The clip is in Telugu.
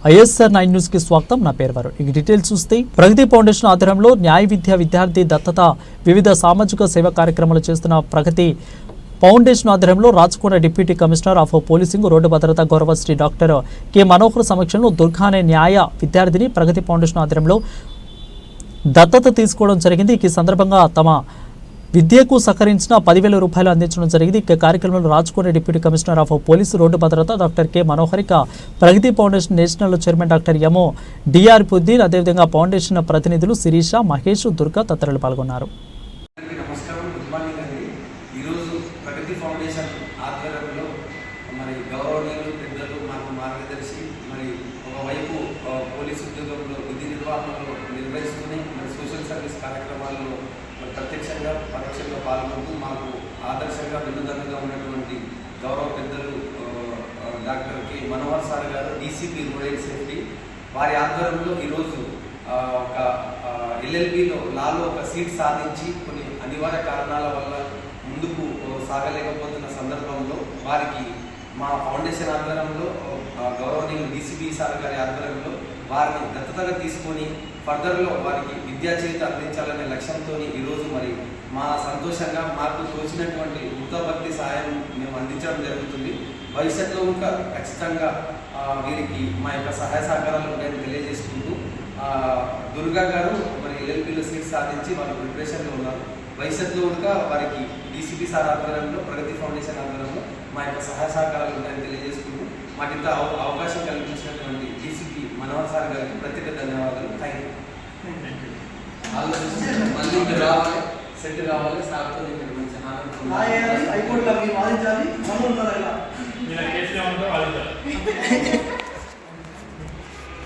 ISR 9 న్యూస్ కి స్వాగతం. నా పేరు వరుణ్. ఈ డీటెయిల్స్ చూస్తే ప్రగతి ఫౌండేషన్ ఆధ్వర్యంలో న్యాయ విద్య విద్యార్థి దత్తత వివిధ సామాజిక సేవా కార్యక్రమాలు చేస్తున్న ప్రగతి ఫౌండేషన్ ఆధ్వర్యంలో Rachakonda deputy commissioner of policing road భద్రతా గౌరవశ్రీ డాక్టర్ కె మనోహర్ సమక్షంలో దుర్గా అనే న్యాయ విద్యార్థిని ప్రగతి ఫౌండేషన్ ఆధ్వర్యంలో దత్తత తీసుకోవడం జరిగింది. ఈ సందర్భంగా తమ విద్యకు సహకరించిన 10,000 రూపాయలు అందించడం జరిగింది. ఈ కార్యక్రమంలో Rachakonda deputy commissioner of police road భద్రత డాక్టర్ కె మనోహరిక, ప్రగతి ఫౌండేషన్ నేషనల్ చైర్మన్ డాక్టర్ ఎమో డిఆర్ పుద్దీన్, అదేవిధంగా ఫౌండేషన్ ప్రతినిధులు శిరీష, మహేష్, దుర్గా తదితరులు పాల్గొన్నారు. నమస్కారం, గుడ్ మార్నింగ్ అండి. ఈరోజు ప్రగతి ఫౌండేషన్ ఆధ్వర్యంలో మరి గౌరవనీయులు పెద్దలు మాకు మార్గదర్శి మరి ఒకవైపు పోలీసు ఉద్యోగంలో విధి నిర్వహణలో నిర్వహిస్తూనే మరి సోషల్ సర్వీస్ కార్యక్రమాల్లో ప్రత్యక్షంగా పరోక్షంగా పాల్గొంటూ మాకు ఆదర్శంగా వెన్నుదన్నుగా ఉన్నటువంటి గౌరవ పెద్దలు డాక్టర్ కె మనోహర్ సార్ గారు, డీసీపీ రోడ్ అండ్ సేఫ్టీ, వారి ఆధ్వర్యంలో ఈరోజు ఒక LLBలో లాలో ఒక సీట్ సాధించి కొన్ని అనివార్య కారణాల వల్ల ముందుకు సాగలేకపోతున్న సందర్భంలో వారికి మా ఫౌండేషన్ ఆధ్వర్యంలో గౌరవనీయులు డీసీపీ సార్ గారి ఆధ్వర్యంలో వారిని దత్తతగా తీసుకొని ఫర్దర్లో వారికి విద్యా చేతి అందించాలనే లక్ష్యంతో ఈరోజు మరి మా సంతోషంగా మాకు తోచినటువంటి వృత్తభక్తి సాయం మేము అందించడం జరుగుతుంది. భవిష్యత్తులో ఇంకా ఖచ్చితంగా వీరికి మా యొక్క సహాయ సహకారాలు ఉంటాయని తెలియజేసుకుంటూ దుర్గా గారు మరి LLBలో సీట్ సాధించి వారు ప్రిపరేషన్లో ఉన్నారు. భవిష్యత్తులో ఇంకా వారికి డీసీపీ సార్ ఆధ్వర్యంలో ప్రగతి ఫౌండేషన్ ఆధ్వర్యంలో మా యొక్క సహాయ సహకారాలు ఉంటాయని తెలియజేసుకుంటూ మాకు ఇంత అవకాశం కల్పించినటువంటి డీసీపీ మనోహర్ సార్ గారికి ప్రత్యేక ధన్యవాదాలు. Thank you. మళ్ళీ రావాలి, సెట్ కావాలి, సార్తో మంచి ఆనందం.